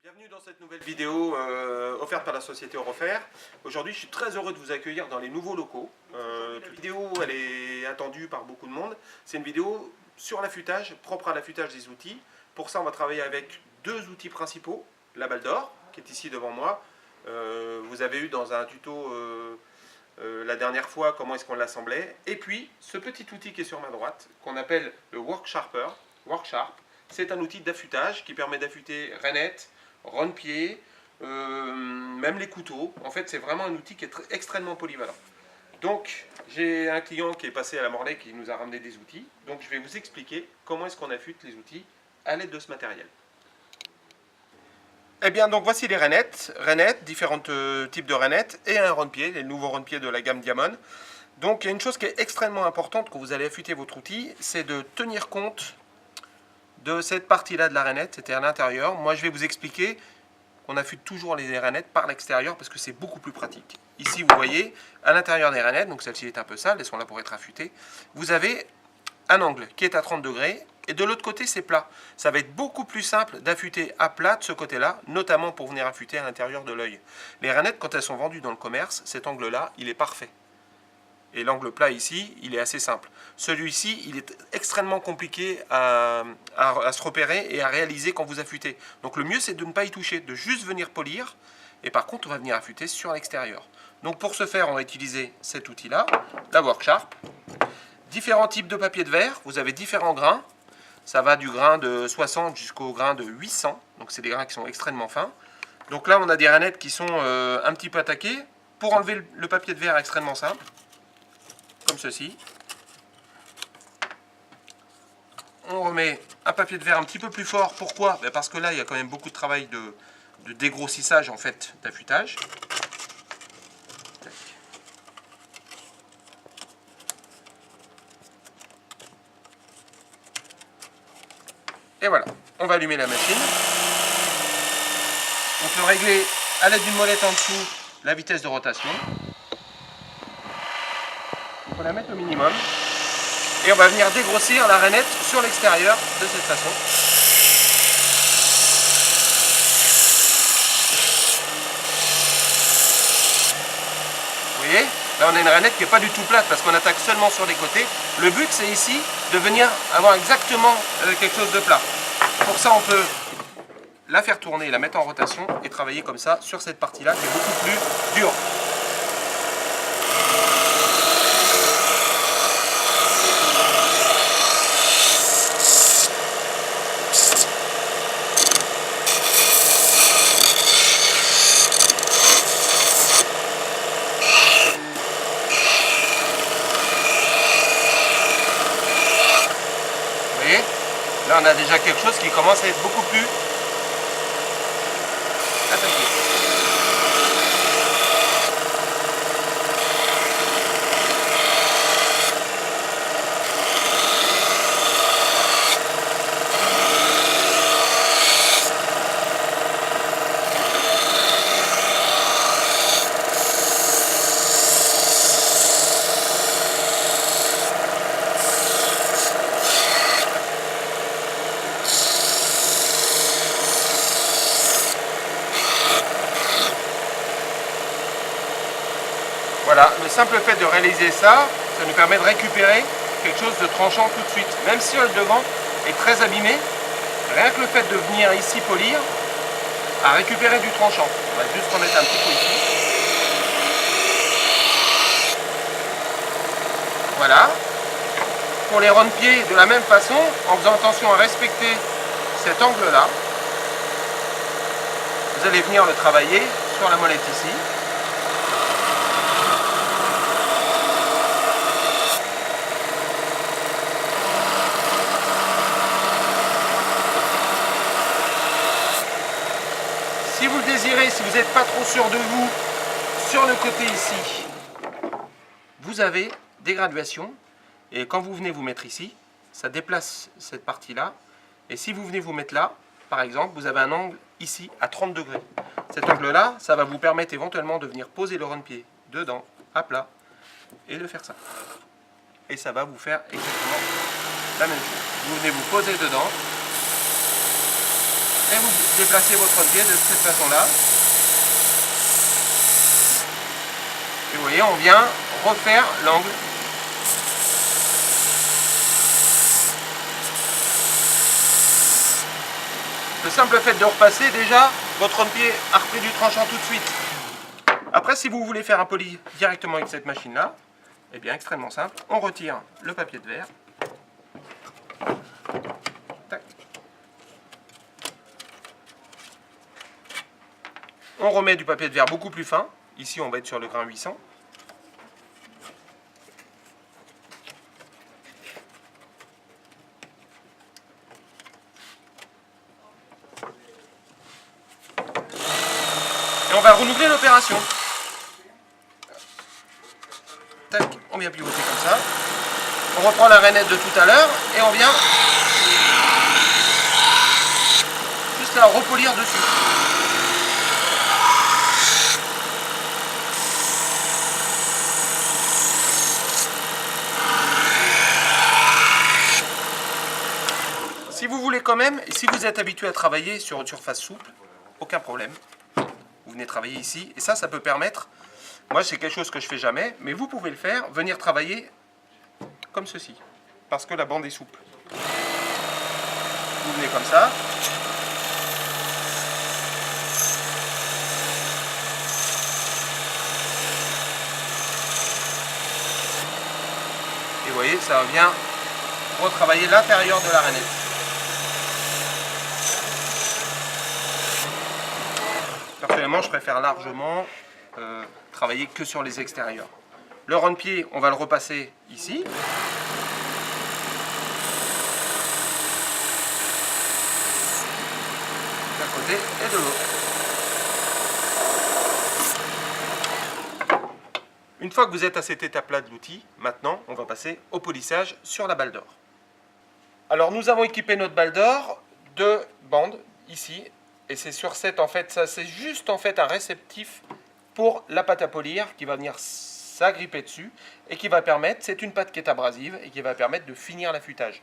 Bienvenue dans cette nouvelle vidéo offerte par la société Eurofer. Aujourd'hui, je suis très heureux de vous accueillir dans les nouveaux locaux. La vidéo, elle est attendue par beaucoup de monde. C'est une vidéo sur l'affûtage, propre à l'affûtage des outils. Pour ça, on va travailler avec deux outils principaux. La balle d'or, qui est ici devant moi. Vous avez eu dans un tuto la dernière fois comment est-ce qu'on l'assemblait. Et puis, ce petit outil qui est sur ma droite, qu'on appelle le Worksharper. Worksharp, c'est un outil d'affûtage qui permet d'affûter rainettes, ronde-pied, même les couteaux. En fait, c'est vraiment un outil qui est extrêmement polyvalent. Donc, j'ai un client qui est passé à la Morlaix qui nous a ramené des outils. Donc, je vais vous expliquer comment est-ce qu'on affûte les outils à l'aide de ce matériel. Eh bien, donc voici les rainettes, différents types de rainettes et un ronde-pied, les nouveaux ronde-pieds de la gamme Diamond. Donc, il y a une chose qui est extrêmement importante quand vous allez affûter votre outil, c'est de tenir compte de cette partie-là de la rainette, c'était à l'intérieur. Moi, je vais vous expliquer qu'on affûte toujours les rainettes par l'extérieur parce que c'est beaucoup plus pratique. Ici, vous voyez, à l'intérieur des rainettes, donc celle-ci est un peu sale, elles sont là pour être affûtées, vous avez un angle qui est à 30 degrés et de l'autre côté, c'est plat. Ça va être beaucoup plus simple d'affûter à plat de ce côté-là, notamment pour venir affûter à l'intérieur de l'œil. Les rainettes, quand elles sont vendues dans le commerce, cet angle-là, il est parfait. Et l'angle plat ici, il est assez simple. Celui-ci, il est extrêmement compliqué à se repérer et à réaliser quand vous affûtez. Donc le mieux, c'est de ne pas y toucher, de juste venir polir. Et par contre, on va venir affûter sur l'extérieur. Donc pour ce faire, on va utiliser cet outil-là, la Worksharp. Différents types de papier de verre, vous avez différents grains. Ça va du grain de 60 jusqu'au grain de 800. Donc c'est des grains qui sont extrêmement fins. Donc là, on a des rainettes qui sont un petit peu attaquées. Pour enlever le papier de verre, extrêmement simple. Comme ceci. On remet un papier de verre un petit peu plus fort. Pourquoi? Parce que là, il y a quand même beaucoup de travail de dégrossissage, en fait, d'affûtage. Et voilà, on va allumer la machine. On peut régler à l'aide d'une molette en dessous la vitesse de rotation. Il faut la mettre au minimum. Et on va venir dégrossir la rainette sur l'extérieur de cette façon. Vous voyez? Là on a une rainette qui n'est pas du tout plate parce qu'on attaque seulement sur les côtés. Le but c'est ici de venir avoir exactement quelque chose de plat. Pour ça on peut la faire tourner, la mettre en rotation et travailler comme ça sur cette partie-là qui est beaucoup plus dure. Là, on a déjà quelque chose qui commence à être beaucoup plus attaqué. Voilà, le simple fait de réaliser ça, ça nous permet de récupérer quelque chose de tranchant tout de suite. Même si le devant est très abîmé, rien que le fait de venir ici polir, à récupérer du tranchant. On va juste remettre un petit coup ici. Voilà. Pour les ronde-pieds, de la même façon, en faisant attention à respecter cet angle-là, vous allez venir le travailler sur la molette ici. Si vous le désirez, si vous n'êtes pas trop sûr de vous, sur le côté ici, vous avez des graduations. Et quand vous venez vous mettre ici, ça déplace cette partie-là. Et si vous venez vous mettre là, par exemple, vous avez un angle ici à 30 degrés. Cet angle-là, ça va vous permettre éventuellement de venir poser le ronde-pied dedans, à plat, et de faire ça. Et ça va vous faire exactement la même chose. Vous venez vous poser dedans. Et vous déplacez votre pied de cette façon-là. Et vous voyez, on vient refaire l'angle. Le simple fait de repasser, déjà, votre pied a repris du tranchant tout de suite. Après, si vous voulez faire un poli directement avec cette machine-là, eh bien, extrêmement simple, on retire le papier de verre. Tac. On remet du papier de verre beaucoup plus fin. Ici, on va être sur le grain 800. Et on va renouveler l'opération. Tac, on vient pivoter comme ça. On reprend la rainette de tout à l'heure et on vient juste la repolir dessus. Si vous voulez quand même, et si vous êtes habitué à travailler sur une surface souple, aucun problème. Vous venez travailler ici, et ça peut permettre, moi c'est quelque chose que je fais jamais, mais vous pouvez le faire, venir travailler comme ceci, parce que la bande est souple. Vous venez comme ça. Et vous voyez, ça vient retravailler l'intérieur de la rainette. Personnellement, je préfère largement travailler que sur les extérieurs. Le rond-pied, on va le repasser ici. D'un côté et de l'autre. Une fois que vous êtes à cette étape-là de l'outil, maintenant, on va passer au polissage sur la balle d'or. Alors, nous avons équipé notre balle d'or de bandes ici. Et c'est sur cette, en fait, ça c'est juste en fait un réceptif pour la pâte à polir qui va venir s'agripper dessus et qui va permettre, c'est une pâte qui est abrasive et qui va permettre de finir l'affûtage.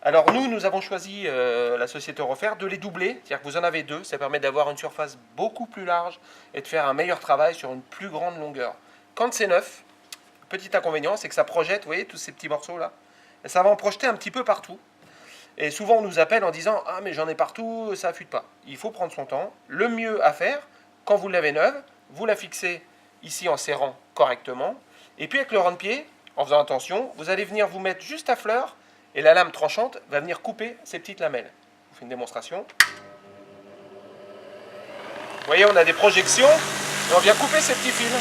Alors nous avons choisi, la société Eurofer, de les doubler, c'est-à-dire que vous en avez deux, ça permet d'avoir une surface beaucoup plus large et de faire un meilleur travail sur une plus grande longueur. Quand c'est neuf, petit inconvénient, c'est que ça projette, vous voyez, tous ces petits morceaux là, et ça va en projeter un petit peu partout. Et souvent, on nous appelle en disant « Ah, mais j'en ai partout, ça affûte pas. » Il faut prendre son temps. Le mieux à faire, quand vous l'avez neuve, vous la fixez ici en serrant correctement. Et puis avec le rond-pied, en faisant attention, vous allez venir vous mettre juste à fleur et la lame tranchante va venir couper ces petites lamelles. Je vous fais une démonstration. Vous voyez, on a des projections et on vient couper ces petits fils.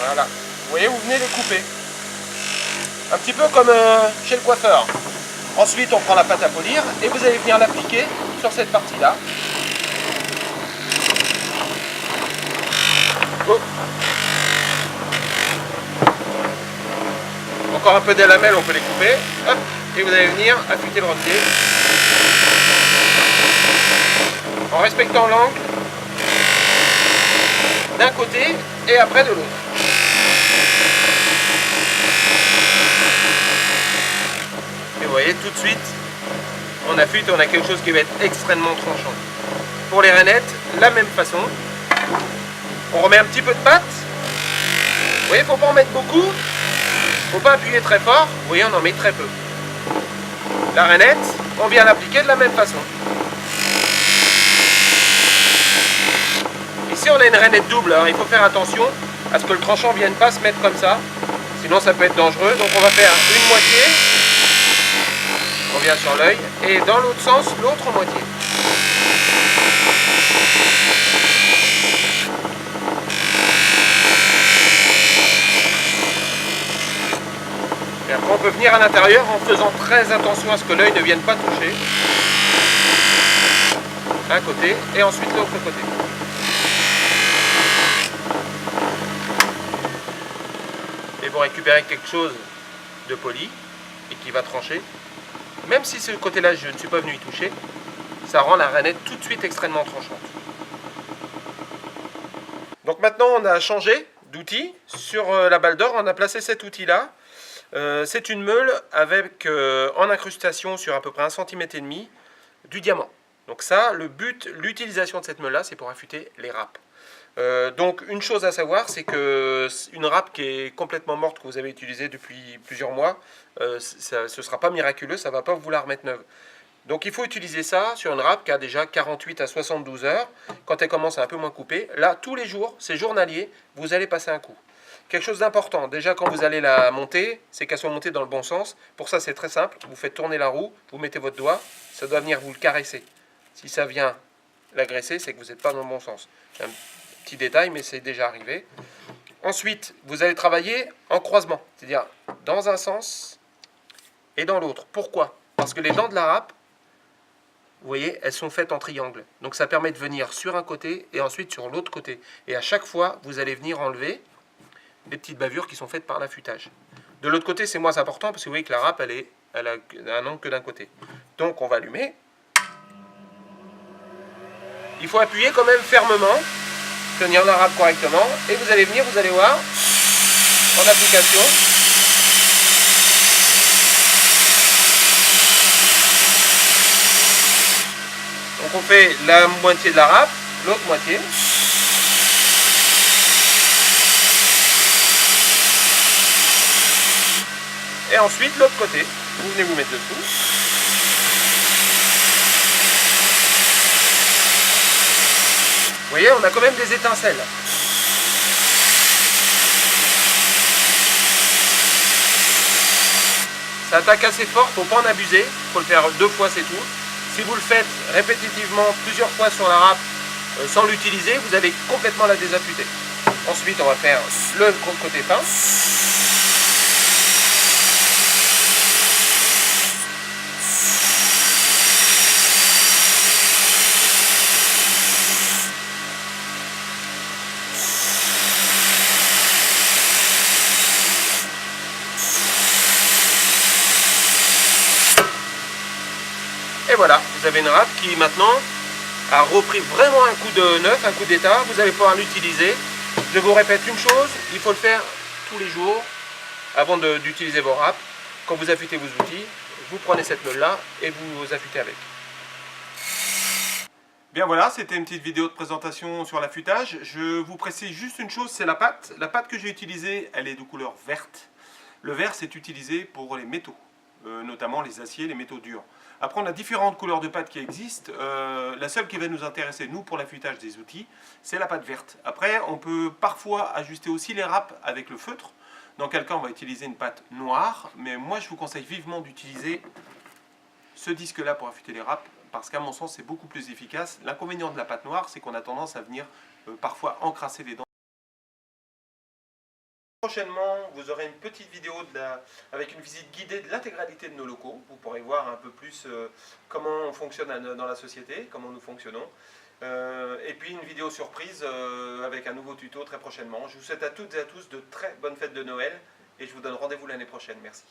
Voilà. Vous voyez, vous venez les couper. Un petit peu comme chez le coiffeur. Ensuite, on prend la pâte à polir et vous allez venir l'appliquer sur cette partie-là. Oh. Encore un peu des lamelles, on peut les couper. Hop. Et vous allez venir affûter le rond-pied. En respectant l'angle d'un côté et après de l'autre. Et vous voyez, tout de suite, on affûte, on a quelque chose qui va être extrêmement tranchant. Pour les rainettes, la même façon. On remet un petit peu de pâte. Vous voyez, il ne faut pas en mettre beaucoup. Il ne faut pas appuyer très fort. Vous voyez, on en met très peu. La rainette, on vient l'appliquer de la même façon. Ici, on a une rainette double. Alors, il faut faire attention à ce que le tranchant ne vienne pas se mettre comme ça. Sinon, ça peut être dangereux. Donc, on va faire une moitié. On vient sur l'œil et dans l'autre sens, l'autre moitié. Et après on peut venir à l'intérieur en faisant très attention à ce que l'œil ne vienne pas toucher. Un côté et ensuite l'autre côté. Et vous récupérez quelque chose de poli et qui va trancher. Même si ce côté-là, je ne suis pas venu y toucher, ça rend la rainette tout de suite extrêmement tranchante. Donc maintenant, on a changé d'outil. Sur la balle d'or, on a placé cet outil-là. C'est une meule avec en incrustation sur à peu près 1,5 cm du diamant. Donc ça, le but, l'utilisation de cette meule-là, c'est pour affûter les râpes. Donc une chose à savoir, c'est que une râpe qui est complètement morte, que vous avez utilisée depuis plusieurs mois, ce ne sera pas miraculeux, ça ne va pas vous la remettre neuve. Donc il faut utiliser ça sur une râpe qui a déjà 48 à 72 heures, quand elle commence à un peu moins couper. Là, tous les jours, c'est journalier, vous allez passer un coup. Quelque chose d'important, déjà quand vous allez la monter, c'est qu'elle soit montée dans le bon sens. Pour ça, c'est très simple, vous faites tourner la roue, vous mettez votre doigt, ça doit venir vous le caresser. Si ça vient l'agresser, c'est que vous n'êtes pas dans le bon sens. C'est un petit détail, mais c'est déjà arrivé. Ensuite, vous allez travailler en croisement, c'est-à-dire dans un sens et dans l'autre. Pourquoi? Parce que les dents de la râpe, vous voyez, elles sont faites en triangle. Donc ça permet de venir sur un côté et ensuite sur l'autre côté. Et à chaque fois, vous allez venir enlever les petites bavures qui sont faites par l'affûtage. De l'autre côté, c'est moins important parce que vous voyez que la râpe, elle a un angle que d'un côté. Donc on va allumer. Il faut appuyer quand même fermement, tenir la râpe correctement. Et vous allez venir, vous allez voir, en application. Donc on fait la moitié de la râpe, l'autre moitié. Et ensuite l'autre côté, vous venez vous mettre dessous. Vous voyez, on a quand même des étincelles. Ça attaque assez fort, il ne faut pas en abuser, il faut le faire 2 fois, c'est tout. Si vous le faites répétitivement plusieurs fois sur la râpe sans l'utiliser, vous allez complètement la désaffûter. Ensuite, on va faire le côté fin. Et voilà, vous avez une râpe qui maintenant a repris vraiment un coup de neuf, un coup d'état. Vous allez pouvoir l'utiliser. Je vous répète une chose, il faut le faire tous les jours avant d'utiliser vos râpes. Quand vous affûtez vos outils, vous prenez cette meule-là et vous affûtez avec. Bien voilà, c'était une petite vidéo de présentation sur l'affûtage. Je vous précise juste une chose, c'est la pâte. La pâte que j'ai utilisée, elle est de couleur verte. Le vert, c'est utilisé pour les métaux, notamment les aciers, les métaux durs. Après, on a différentes couleurs de pâte qui existent. La seule qui va nous intéresser, nous, pour l'affûtage des outils, c'est la pâte verte. Après, on peut parfois ajuster aussi les râpes avec le feutre. Dans quel cas, on va utiliser une pâte noire. Mais moi, je vous conseille vivement d'utiliser ce disque-là pour affûter les râpes, parce qu'à mon sens, c'est beaucoup plus efficace. L'inconvénient de la pâte noire, c'est qu'on a tendance à venir parfois encrasser les dents. Prochainement, vous aurez une petite vidéo avec une visite guidée de l'intégralité de nos locaux. Vous pourrez voir un peu plus comment on fonctionne dans la société, comment nous fonctionnons. Et puis une vidéo surprise avec un nouveau tuto très prochainement. Je vous souhaite à toutes et à tous de très bonnes fêtes de Noël et je vous donne rendez-vous l'année prochaine. Merci.